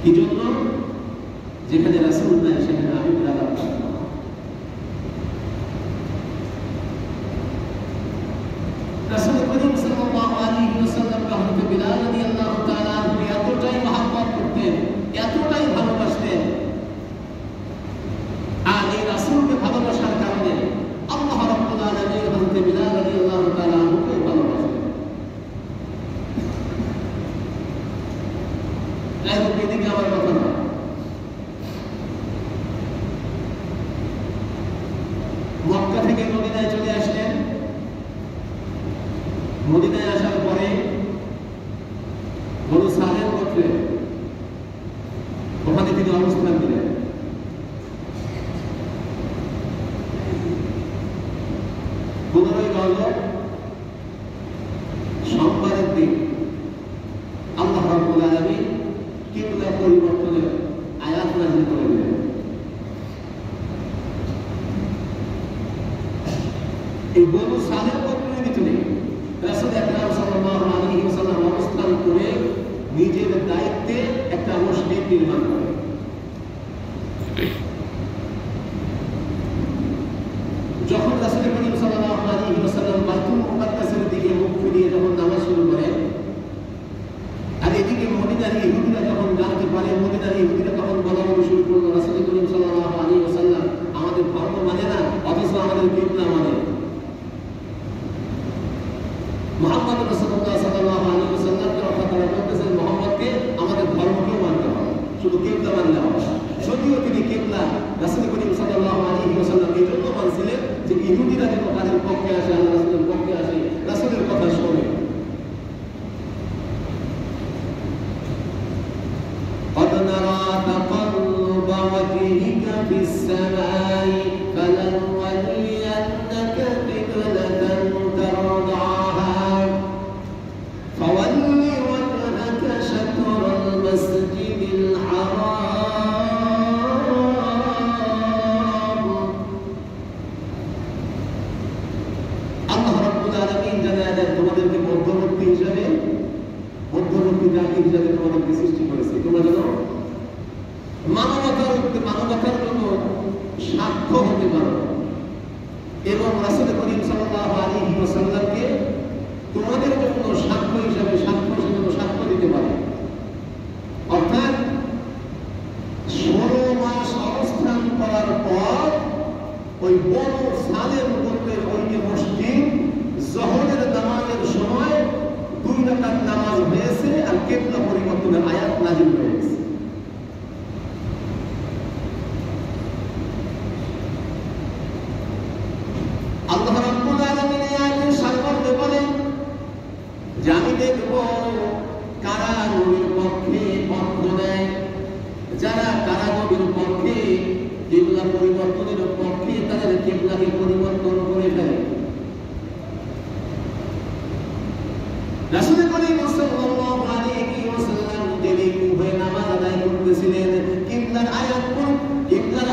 কি জন্য? যেখানে রাসূল নাই সেখানে আমি বিলাল রাসূল করিম সাল্লাল্লাহু আলাইহি ওয়াসাল্লাম হযরত বিলাল রাদিয়াল্লাহু তাআলা আনহু এতটাই মহব্বত করতেন, এতটাই ভালোবাসতেন। আর এই রাসূলকে ভালোবাসার কারণে আল্লাহ রাব্বুল আলামিন হযরত বিলাল রাদিয়াল্লাহু তাআলা আনহুকে ভালোবাসতেন। এদিকে আমার কথা না, মক্কা থেকে মদিনায় চলে আসলেন। মদিনায় আসার পরে বনু সালেম গোত্রে ওখানে তিনি অবস্থান দিলেন। পুনরায় গেল সোমবারের দিন আল্লাহ রাব্বুল আলামিন কিবলা পরিবর্তনের আয়াত নাযিল করে দিলেন। এই বনু সালেম গোত্রের ভিতরে রাসূল আকরাম সাল্লাল্লাহু আলাইহি ওয়াসাল্লাম অবস্থান করে নিজের দায়িত্বে একটা মসজিদ নির্মাণ করেন। যখন রাসূল করিম সাল্লাল্লাহু আলাইহি ওয়াসাল্লাম বাইতুল মুকাদ্দাসের দিকে মুখ ফিরিয়ে যখন নামাজ শুরু করেন, আর এদিকে মদিনার ইহুদিরা যখন জানতে পারে, মদিনার ইহুদিরা তখন বলাবলি শুরু করলো, রাসূল করিম সাল্লাল্লাহু আলাইহি ওয়াসাল্লাম আমাদের ধর্ম মানে না, অথচ আমাদের কিবলা মানে। মুহাম্মদ রাসূলুল্লাহ সাল্লাল্লাহু আলাইহি ওয়াসাল্লামকে তারা বলতেছেন মুহাম্মদকে আমাদের ধর্মকেও মানতে হবে, শুধু কিবলা মানলে হবে না। যদিও তিনি কিবলা রাসূল করিম সাল্লাল্লাহু আলাইহি ওয়াসাল্লাম এই জন্য মানছিলেন যে ইহুদিরা যেন তাদের পক্ষে আসে, আল্লাহ রাসূলের পক্ষে আসে, রাসূলের কথা শোনে। قد نرى تقلب وجهك في السماء فلنولينك قبلة ترضاها فول وجهك شطر المسجد الحرام। আল্লাহ রাব্বুল আলামিন জানালেন তোমাদেরকে মধ্যবর্তী হিসাবে, মধ্যবর্তী জাতি হিসাবে তোমাদেরকে সৃষ্টি করেছে। তোমরা জানো মানবতার জন্য সাক্ষ্য হতে পারো এবং রাসূল করিম সাল্লাল্লাহু আলাইহি ওয়াসাল্লামকে তোমাদের জন্য সাক্ষ্য হিসাবে সাক্ষ্য দিতে পারে। অর্থাৎ 16 মাস অবস্থান করার পর ওই বনু সালেম গোত্রের ওই যে মসজিদ জোহরের নামাজের সময় 2 রাকাত নামাজ হয়েছে আর কিবলা পরিবর্তনের আয়াত নাযিল হয়েছে। আল্লাহ রাব্বুল আলামিন এই আয়াতের সারমর্মে বলেন যে আমি দেখব কারা নবীর পক্ষে পক্ষ নেয়, যারা কারা নবীর পক্ষে কিবলা পরিবর্তনের পক্ষে তাদের কিবলাকে পরিবর্তন করে ফেলে। রাসূল করিম সাল্লাল্লাহু আলাইহি ওয়াসাল্লাম তিনি কুফায় নামাজ আদায় করতেছিলেন, কিবলার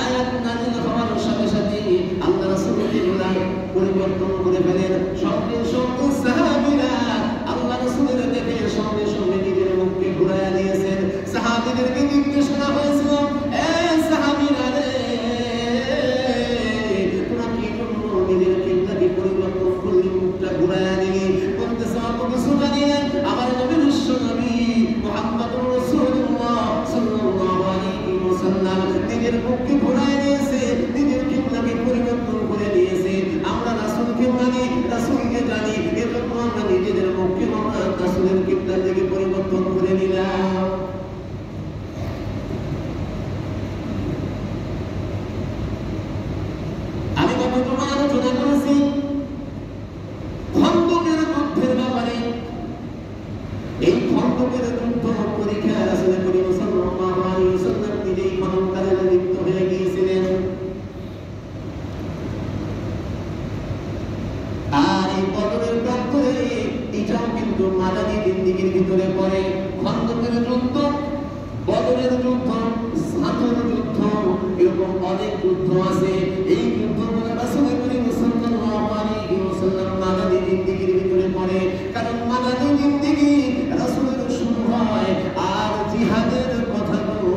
আয়াত নাযিল হওয়ার সাথে সাথে আল্লাহ রাসূল কিবলা পরিবর্তন করে ফেলেন। সঙ্গে সঙ্গে সাহাবীরা আল্লাহ রাসূলের দেখে সঙ্গে সঙ্গে নিজের মুখকে ঘুরাইয়া দিয়েছেন। সাহাবীদেরকে নির্দেশনা হয়েছিল, এ সাহাবীরা রে, তোমরা কি জন্য নিজের কিবলাকে পরিবর্তন করলে মুখটা ঘুরাইয়া দিলে? বলতেছে অত কিছু জানি না, আমার নবী বিশ্ব নবী মুহাম্মদুর রাসূলুল্লাহ সাল্লাল্লাহু আলাইহি ওয়াসাল্লাম নিজের মুখকে ঘুরাইয়া দিয়েছে, নিজের কিবলাকে পরিবর্তন করে দিয়েছে। আমরা রাসূলকে মানি, রাসূলকে জানি, এজন্য আমরা নিজেদের মুখকে রাসূলের কিবলার দিকে পরিবর্তন করে নিলাম। আমি কত তোমার আলোচনা করেছি খন্দকের যুদ্ধের ব্যাপারে। এই খন্দকের যুদ্ধ পরীক্ষা রাসূল করিম সাল্লাল্লাহু আলাইহি ওয়াসাল্লাম নিজেই খননকালে লিপ্ত হয়ে গিয়েছিলেন। আর এই বদরের প্রান্তরে এটাও কিন্তু মাদানী জিন্দেগির ভিতরে পড়ে। খন্দকের যুদ্ধ, বদরের যুদ্ধ, সাতুর যুদ্ধ, এরকম অনেক যুদ্ধ আছে। এই যুদ্ধগুলো রাসূল করিম সাল্লাল্লাহু আলাইহি ওয়াসাল্লাম মাদানী জিন্দেগির ভিতরে পড়ে। কারণ মাদানী জিন্দেগি রাসূলের শুরু হয় আর জিহাদের কথাগুলো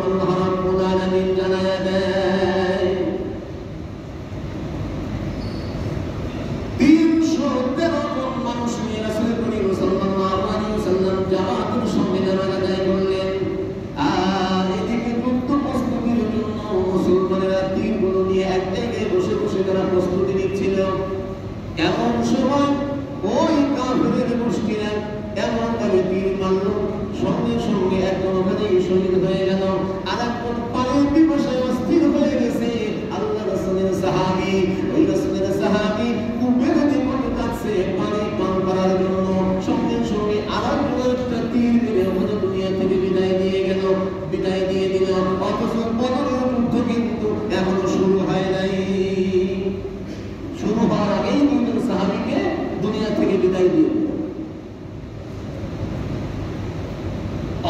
বিদায় দিয়ে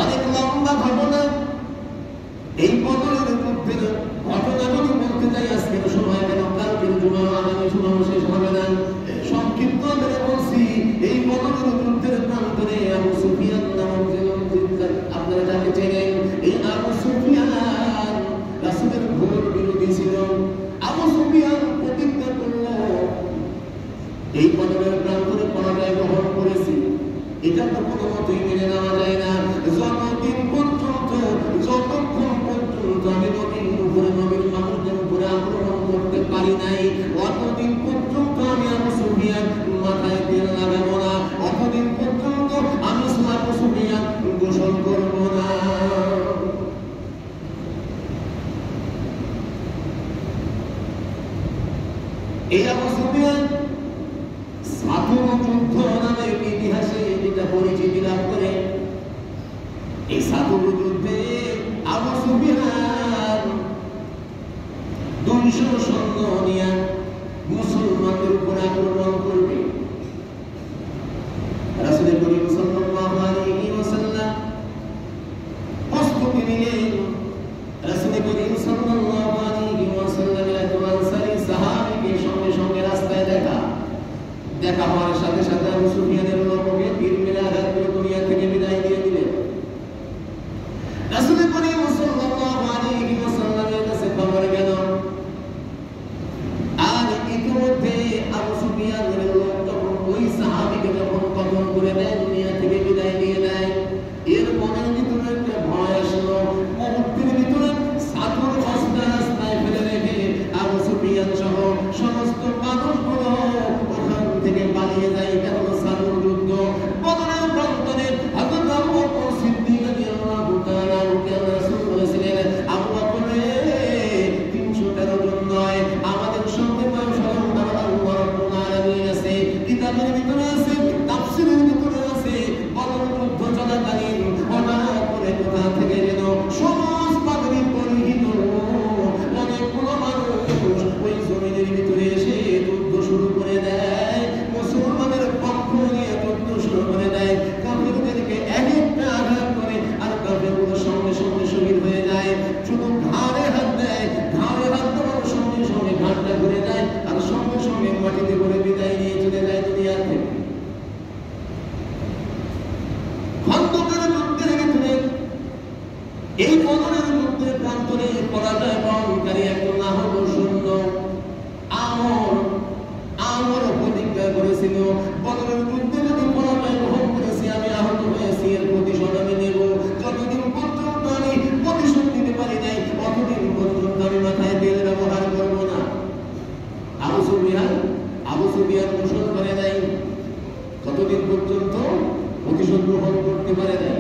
অনেক লম্বা ঘটনা। এই বদরের যুদ্ধের ঘটনা যদি বলতে যাই আজকের সময় কেন কালকের জুমা আগামী জুমা শেষ হবে না, সংক্ষিপ্ত করে বলছি। এই বদরের যুদ্ধের প্রান্তরে আবু সুফিয়ান নামক যে আপনারা যাকে চেনেন, এই আবু সুফিয়ান রাসূলের ঘোর বিরোধী ছিল। আবু সুফিয়ান প্রতিজ্ঞা করল এই বদরের প্রান্তরে পরাজয় গ্রহণ করেছি, এটা তো কোনো মতেই মেনে নেওয়া যায় না। যতদিন পর্যন্ত যতক্ষণ পর্যন্ত আমি নবীর উপরে নবীর মানুষদের উপরে আক্রমণ করতে পারি নাই, অতদিন পর্যন্ত আমি আবু সুফিয়ান মাথায় তেল লাগাবো না, অতদিন পর্যন্ত আমি আবু সুফিয়ান গোসল করবো না। এই আবু সুফিয়ান সাতুর যুদ্ধ নামের ইতিহাসে যেটা পরিচিতি লাভ করে, এই সাতুর যুদ্ধে আবু সুফিয়ান 200 সৈন্য নিয়ে মুসলমানদের উপর আক্রমণ করবে। রাসূল করিম সাল্লাল্লাহু আলাইহি ওয়াসাল্লাম প্রস্তুতি নিলেন। রাসূল করিম সাল্লাল্লাহু আলাইহি ওয়াসাল্লাম এক আনসারী সাহাবীকে সঙ্গে সঙ্গে রাস্তায় দেখা হওয়ার সাথে সাথে আবু সুফিয়ানের লোককে তীর মেরে আঘাত করে দুনিয়া থেকে বিদায় দিয়ে দিলেন। রাসূল করিম সাল্লাল্লাহু আলাইহি ওয়াসাল্লামের কাছে খবর গেল, আর ইতিমধ্যে আবু সুফিয়ানের লোক যখন ওই সাহাবীকে যখন কতল করে দেয়, দুনিয়া থেকে বিদায় দিয়ে দেয়, এর মনের ভিতরে একটা ভয় আসলো। মুহূর্তের ভিতরে সাতুর বস্তা রাস্তায় ফেলে রেখে আবু সুফিয়ান সহ সমস্ত মানুষগুলো ওখান থেকে পালিয়ে যায়। এটা হলো সাতুর যুদ্ধ। বদরের প্রান্তরে হযরত আবু বকর সিদ্দিক রাদিয়াল্লাহু তাআলা রাসূল বলেছিলেন, আবু বকর 313 জন নয়, আমাদের সঙ্গে আল্লাহ রাব্বুল আলামিন আছে, কিতাবের ভিতরে আছে, তাফসীরের ভিতরে আছে। বদর যুদ্ধ চলাকালীন হঠাৎ করে কোথা থেকে যেন সমাজ পাগড়ি পরিহিত অনেকগুলো মানুষ ওই জমিনের ভিতরে এসে যুদ্ধ শুরু করে দেয়। মুসলমানের পক্ষ নিয়ে যুদ্ধ শুরু করে দেয়। কাফেরদেরকে এক একটা আঘাত করে, আর কাফেরগুলো সঙ্গে সঙ্গে শহীদ হয়ে যায়। শুধু ঘাড়ে হাত দেয়, ঘাড়ে হাত দেওয়ার সঙ্গে সঙ্গে ঘাটটা ঘুরে যায়, আর সঙ্গে সঙ্গে মাটিতে করে বিদায় নিয়ে চলে যায় দুনিয়া থেকে। খন্দকের যুদ্ধের ভিতরে এই বদরের যুদ্ধের প্রান্তরে পরাজয় বরণকারী একজন আহত সৈন্য আমর প্রতিজ্ঞা করেছিল, বদরের যুদ্ধে যদি পরাজয় গ্রহণ করেছি, আমি আহত হয়েছি, এর প্রতিশোধ আমি নেব। যতদিন পর্যন্ত আমি প্রতিশোধ নিতে পারি নাই, অতদিন পর্যন্ত আমি মাথায় তেল ব্যবহার করবো না। আবু সুফিয়ান ঘোষণা করে নাই, কতদিন পর্যন্ত প্রতিশোধ গ্রহণ করতে পারে নাই,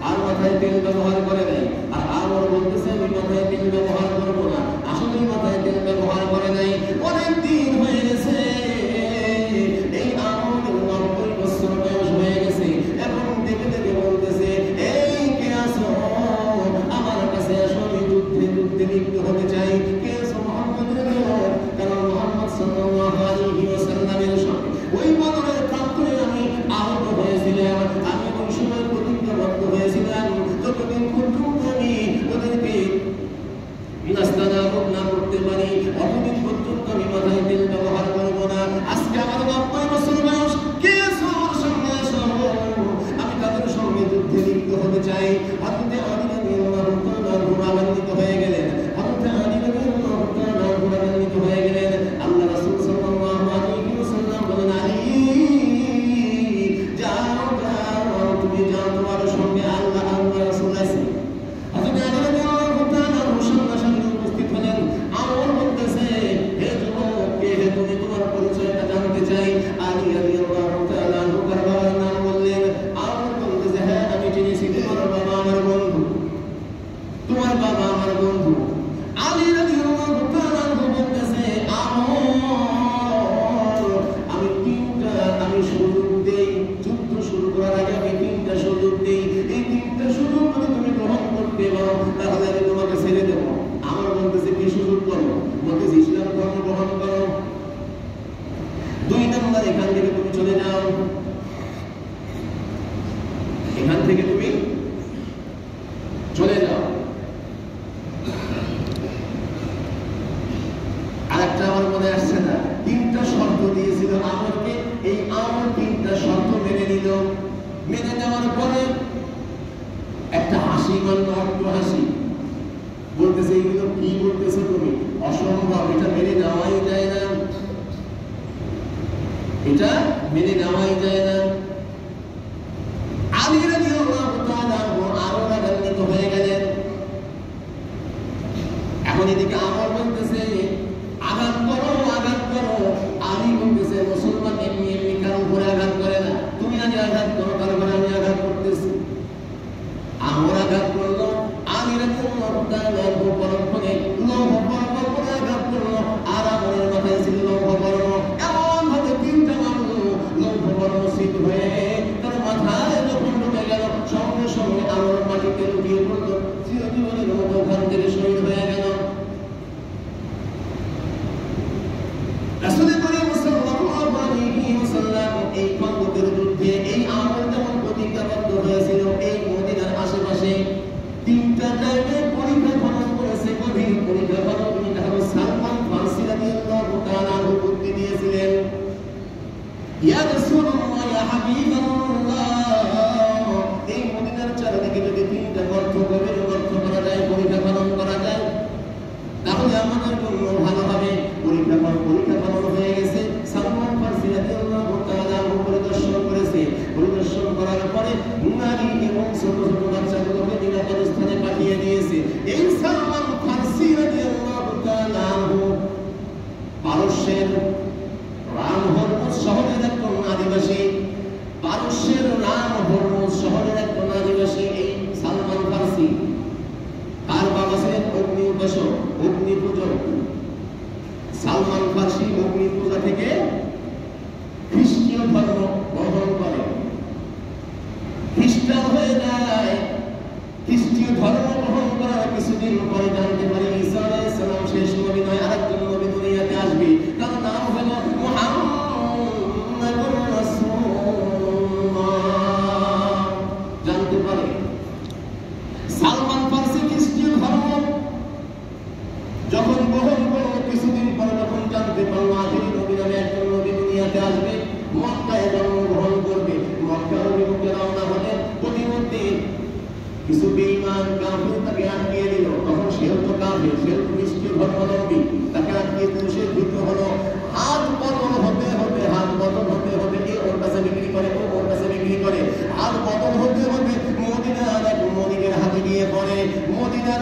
আর মাথায় তেল ব্যবহার করে নাই। আর আমর বলতেছে, আমি মাথায় তেল ব্যবহার করবো না। আসলে মাথায় তেল ব্যবহার করে নাই। অনেক দিন হয়ে গেছে, এই আমরের 90 বছর বয়স হয়ে গেছে। এখন দেখে দেখে বলতেছে, এই কে আসো আমার কাছে, আসো, আমি যুদ্ধে লিপ্ত হতে চাই। কে আসো? মুহাম্মদের লোক। কারণ মুহাম্মদ সাল্লাল্লাহু আলাইহি ওয়াসাল্লামের সঙ্গে ওই বদরের প্রান্তরে আমি আহত হয়েছিলাম। আমি ওই সময় প্রতিজ্ঞাবদ্ধ হয়েছিলাম, যতদিন পর্যন্ত আমি ওদেরকে নাস্তানাবুদ না করতে পারি, অতদিন পর্যন্ত আমি মাথায় তেল ব্যবহার করবো না। আজকে আমার 90 বছর বয়স। কে আসো? আমার সঙ্গে আসো, আমি তাদের সঙ্গে যুদ্ধে লিপ্ত হতে চাই। হযরত আলী রাদিয়াল্লাহু তাআলা ঘোড়াবন্দিত হয়ে গেলেন। আল্লাহ রাসূল সাল্লাল্লাহু আলাইহি ওয়াসাল্লাম বলেন, আলী যাও, তুমি যাও, তোমার সঙ্গে আল্লাহ রাসূল আছে। হযরত আলী রাদিয়াল্লাহু তাআলা সঙ্গে উপস্থিত হলেন। আমর বলতেছে, হে যুবক, মানে অট্টহাসি। বলতেছে এগুলো কি বলতেছো তুমি, অসম্ভব, এটা মেনে নেওয়াই যায় না, এটা মেনে নেওয়াই যায় না। আলী রাদিয়াল্লাহু তাআলা আরো রাগান্বিত হয়ে গেলেন। এখন এদিকে আমর বলতেছে আঘাত করো, আঘাত করো। আলী বলতেছে মুসলমান এমনি এমনি কারো উপরে আঘাত করে না, তুমি আগে আঘাত করো, তারপরে আমি আঘাত করতেছি। আমর আঘাত করলো, আলী রাদিয়াল্লাহু তাআলা পরক্ষণে লৌহ বর্ম করে আঘাত করলো। আর আমরের মাথায় ছিল লৌহ বর্ম, এমন ভাবে তিনটা মারলো, লৌহ বর্ম সিদ্ধ হয়ে তার মাথায় যখন ঢুকে গেল, সঙ্গে সঙ্গে আমর মাটিতে লুটিয়ে পড়লো, চিরজীবনের মতো ওখান থেকে শহীদ হয়ে গেল। রাসূল করিম সাল্লাল্লাহু আলাইহি ওয়াসাল্লাম এই খন্দকের যুদ্ধে এই আমর যেমন প্রতিজ্ঞাবদ্ধ হয়েছিল, এই মদিনার আশেপাশে তিনটা জায়গায় পরীক্ষা খনন করেছে, গভীর পরীক্ষা খনন সালমান ফারসি রাদিয়াল্লাহু তাআলা বুদ্ধি দিয়েছিলেন, ইয়া রাসূলুল্লাহ, ইয়া হাবিবাল্লাহ, এই মদিনার চারদিকে যদি তিনটা গর্ত, গভীর গর্ত করা যায়, পরীক্ষা খনন করা যায়, তাহলে আমাদের জন্য ভালো হবে। পরীক্ষা খনন হয়ে গেছে। সালমান ফারসি রাদিয়াল্লাহু তাআলা পরিদর্শন করেছে। পরিদর্শন করার পরে নারী এবং ছোট ছোট বাচ্চাগুলোকে নিরাপদ স্থানে পাঠিয়ে দিয়েছে। এই সালমান ফারসি রাদিয়াল্লাহু তাআলা পারস্যের রাম হরমুজ শহরের একজন আদিবাসী, পারস্যের রাম হরমুজ শহরের একজন আদিবাসী এই সালমান ফারসি। তার বাবা ছিলেন অগ্নি উপাসক, অগ্নি পূজক। সালমান ফারসি অগ্নি পূজা থেকে খ্রিস্টীয় ধর্ম গ্রহণ করে, খ্রিস্টান হয়ে যায়। খ্রিস্টীয় ধর্ম গ্রহণ করার কিছুদিন পরে জানতে পারে ঈসা আলাইহিস সালাম শেষ নবী নয়, আরেকজন নবী দুনিয়াতে আসবে, তার নাম হলো মুহাম্মাদুর রাসূলুল্লাহ। জানতে পারে সালমান ফারসি খ্রিস্টীয় ধর্ম যখন গ্রহণ করলো, কিছুদিন পরে যখন জানতে পারলো আখির নবী নামে একজন নবী দুনিয়াতে আসবে, মক্কায় জন্মগ্রহণ করবে, মক্কার অভিমুখে রওনা হলেন। প্রতিমধ্যে কিছু বেঈমান কাফির তাকে আটকিয়ে দিল। তখন সেও তো কাফির, সেও তো খ্রিস্টীয় ধর্মাবলম্বী, তাকে আটকিয়ে দিল। সে ভীত হলো, হাত বদল হতে হতে, হাত বদল হতে হতে, এ ওর কাছে বিক্রি করে, ও ওর কাছে বিক্রি করে, হাত বদল হতে হতে মদিনার এক মদিনের হাতে গিয়ে পড়ে। মদিনার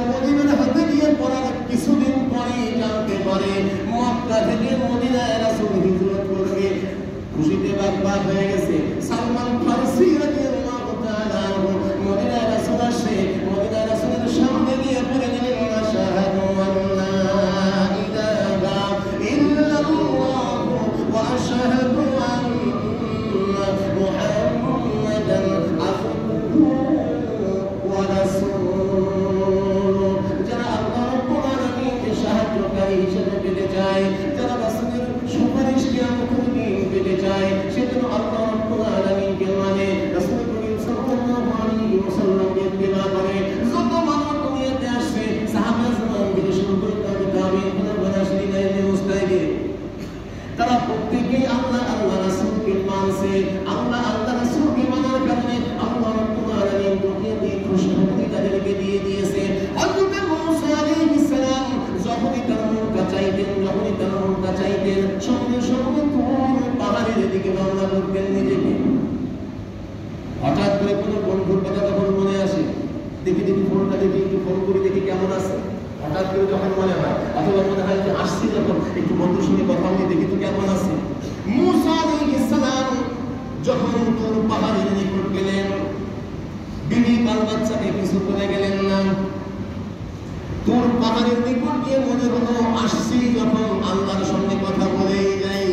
হাতে গিয়ে পড়ার কিছুদিন পরেই জানতে পারে মক্কা থেকে মদিনায় রাসূল হিজরত করবে। খুশিতে বাগবাগ হয়ে গেছে। সালমান ফারসি রাদিয়াল্লাহু তাআলা মদিনায় রাসূল আসে, মদিনায় রাসূলের সামনে গিয়ে পড়ে গেলেন, আশহাদু আল্লা ইলাহা ইল্লাল্লাহ ওয়া আশহাদু আন্না মুহাম্মাদান আবদুহু ওয়া রাসূলুহু। যারা আল্লাহ রাব্বুল আলামিনকে সাহায্যকারী হিসেবে পেতে চায়, যারা রাসূলের সুপারিশকে পেতে চায়, সেজন্য আল্লাহ রাব্বুল আলামিনকে মানে, রাসূল করিম সাল্লাল্লাহু আলাইহি ওয়াসাল্লামকে ইত্তিবা করে। যত মানুষ দুনিয়াতে আসছে, সাহাবায়ে কেরাম থেকে শুরু করে তাবেঈন, মুনাফিকিন, মুস্তাহিদিন, তারা প্রত্যেকেই আল্লাহ রাসূলকে মানছে। আল্লাহ রাসূলকে মানার কারণে আল্লাহ রাব্বুল আলামিন দুনিয়াতে খুশখবরি তাদেরকে দিয়ে দিয়েছে। হযরত মুসা আলাইহিস সালাম যখনই তার মনটা চাইতেন, সঙ্গে সঙ্গে তুর পাহাড়ের দিকে রওনা করতেন নিজেকে। হঠাৎ করে কোনো বন্ধুর কথা তখন মনে আসে, দেখি ফোনটা দেখি, একটু ফোন করে দেখি কেমন আছে। হঠাৎ করে যখন মনে হয়, অথবা মনে হয় যে আসছি যখন, একটু বন্ধুর সঙ্গে কথা বলি, দেখি তো কেমন আছে। মুসা আলাইহিস সালাম যখন তুর পাহাড়ের নিকট গেলেন, বিবি বাল বাচ্চাকে কিছু করে গেলেন না। তুর পাহাড়ের নিকট গিয়ে মনে হলো আসছি যখন, আল্লাহর সঙ্গে কথা বলেই যাই।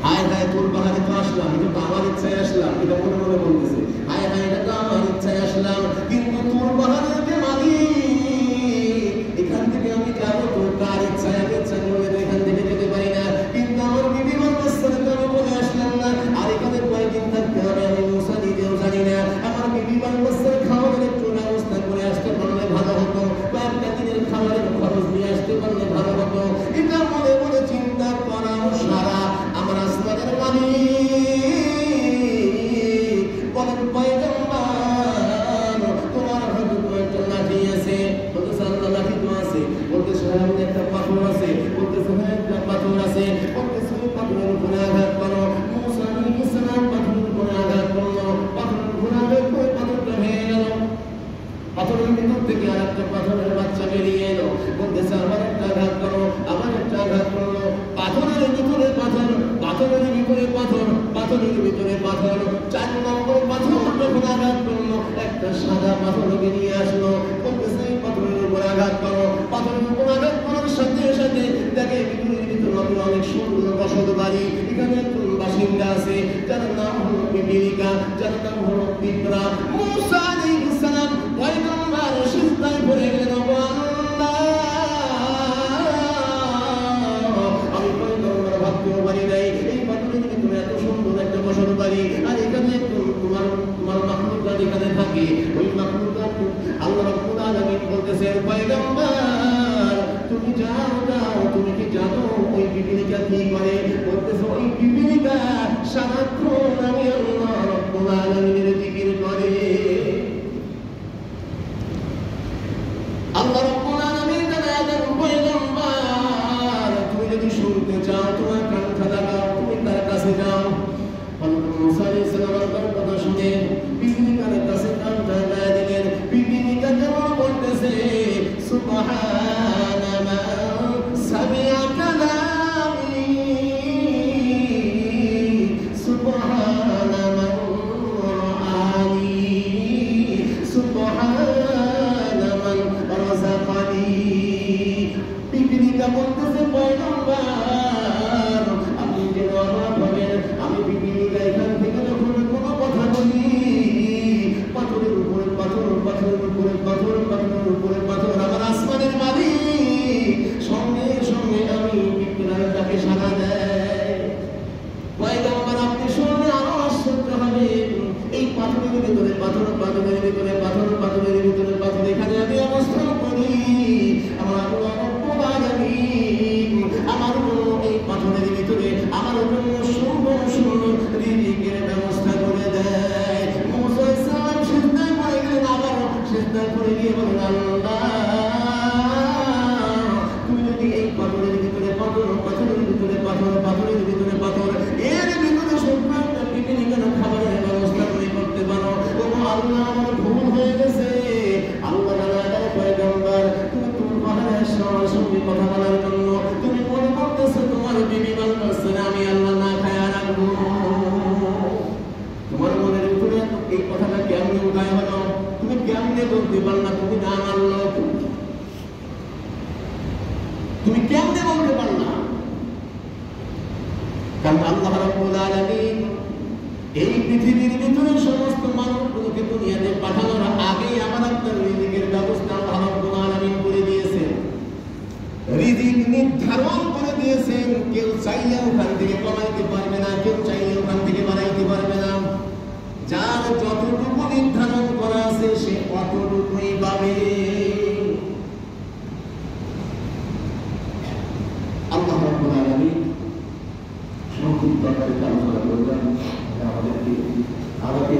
হায় হায়, তুর পাহাড়ে তো আসলাম, এটা তো আমার ইচ্ছায় আসলাম, এটা মনে মনে বলতেছে, হায় হায়, এটা তো আমার ইচ্ছায় আসলাম, কিন্তু তুর পাহাড়ের যে মালিক, এখান থেকে আমি যাবো তো তার ইচ্ছায়, আমি ইচ্ছা করলে তো এখান থেকে যেতে পারি না। কিন্তু আমার বিবি বাচ্চার তো আমি বলে আসলাম না, আর এখানে কয়েকদিন থাকতে হবে, আমি মুসা নিজেও জানি না। আমার বিবি বাচ্চার খাওয়ানোর একটু ব্যবস্থা করে আসতে পারলে ভালো হতো, কয়েকটা দিনের খাবারের খরচ দিয়ে আসতে পারলে ভালো হতো। এটা মনে মনে চিন্তা করার সারা আমার আসমানের মালিক বলেন, পয়গম্বর পাথর, 4 নম্বর পাথর যখন আঘাত করলো, একটা সাদা পাথরকে নিয়ে আসলো, বলতেছে এই পাথরের উপর আঘাত করো। পাথরের উপর আঘাত করার সাথে সাথে দেখে পৃথিবীর ভিতরে অনেক সুন্দর বসত বাড়ি, এখানে একজন বাসিন্দা আছে যার নাম হলো পিপিলিকা, যার নাম হলো পিঁপড়া। মুসা আলাইহিস সালাম পয়গম্বর সিজদায় পড়ে গেলেন, আমি পয়গম্বর ভাবতেও পারি নাই এই পাথরের ভিতরে এত সুন্দর একটা বসত বাড়ি, আর এখানে তোমার মাখলুকাত এখানে থাকে। ওই মাখলুকাত আল্লাহ রাব্বুল আলামিন বলতেছেন, পয়গম্বর তুমি যাও, তুমি কি জানো ওই পিপিলিকা কি করে? বলতেছে ওই পিপিলিকা সারাক্ষণ আমি আল্লাহ রাব্বুল আলামিনের জিকির করে। আল্লাহ রাব্বুল আলামিন জানালেন, পয়গম্বর তুমি যদি শুনতে চাও তোমার কান খাদা দাও, তুমি তার কাছে যাও। হযরত মুসা আলাইহিস সালামের কথা শুনে পিপিলিকার কাছে কানটা লাগায় দিলেন। পিপিলিকা যেমন বলতেছে, সুবহানা মান সামিআ কালামি, সুবহানা মান রাআনি, সুবহানা মান রাযাকানি। পিপিলিকা বলতেছে, পয়গম্বর আপনি যে অবাক হবেন, আমি পিপিলিকা এখান থেকে যখন কোনো কথা বলি, পাথরের উপরে পাথর, পাথরের উপরে পাথর, পাথরের উপরে পাথর, আমার আসমানের মালিক সঙ্গে সঙ্গে আমি পিপিলিকার ডাকে সাড়া দেয়। পয়গম্বর আপনি শুনলে আরো আশ্চর্য হবেন, এই পাথরের ভিতরে পাথর, পাথরের ভিতরে পাথর, পাথরের ভিতরে পাথর, এখানে আমি অবস্থান করি। আমার আল্লাহ রাব্বুল আলামিন আমার জন্য এই পাথরের ভিতরে আমার জন্য সুন্দর সুন্দর রিজিকের ব্যবস্থা করে দেয়। মুসা আলাইহিস সালাম সিজদায় পড়ে গেলেন, আবার সিজদায় পড়ে গিয়ে বলেন, আল্লাহ তুমি যদি এই পাথরের ভিতরে পাথর, পাথরের ভিতরে পাথর, পাথরের ভিতরে পাথর, এর ভিতরে সুন্দর একটা পিপিলিকার খাবারের ব্যবস্থা তুমি করতে পারো, ও আল্লাহ আমার ভুল হয়ে গেছে। আল্লাহ জানালেন, পয়গম্বর তুমি তোমার পাহাড়ের সঙ্গে কথা বলার জন্য তুমি মনে করতেছো তোমার বিবি বলতেছে আমি আল্লাহ না খায়া রাখবো। তোমার মনের ভিতরে এই কথাটা কেমনে উঠায় হলো? তুমি কেমনে বলতে পারলা তুমি না মানলো? তুমি কেমনে বলতে পারলা? কারণ আল্লাহ রাব্বুল আলামিন এই পৃথিবীর ভিতরে সমস্ত মানুষগুলোকে দুনিয়াতে পাঠানোর আগে আমার আপনার রিজিকের ব্যবস্থা আল্লাহ রাব্বুল আলামিন করে দিয়েছেন, রিজিক নির্ধারণ করে দিয়েছেন। কেউ চাইলে ওখান থেকে কমাইতে পারবে না, কেউ চাইলে ওখান থেকে বাড়াইতে পারবে না। যার যতটুকু নির্ধারণ করা আছে সে অতটুকুই পাবে। আল্লাহ রাব্বুল আলামিন সংক্ষিপ্ত আকারে আলোচনা করবেন, আমাদেরকে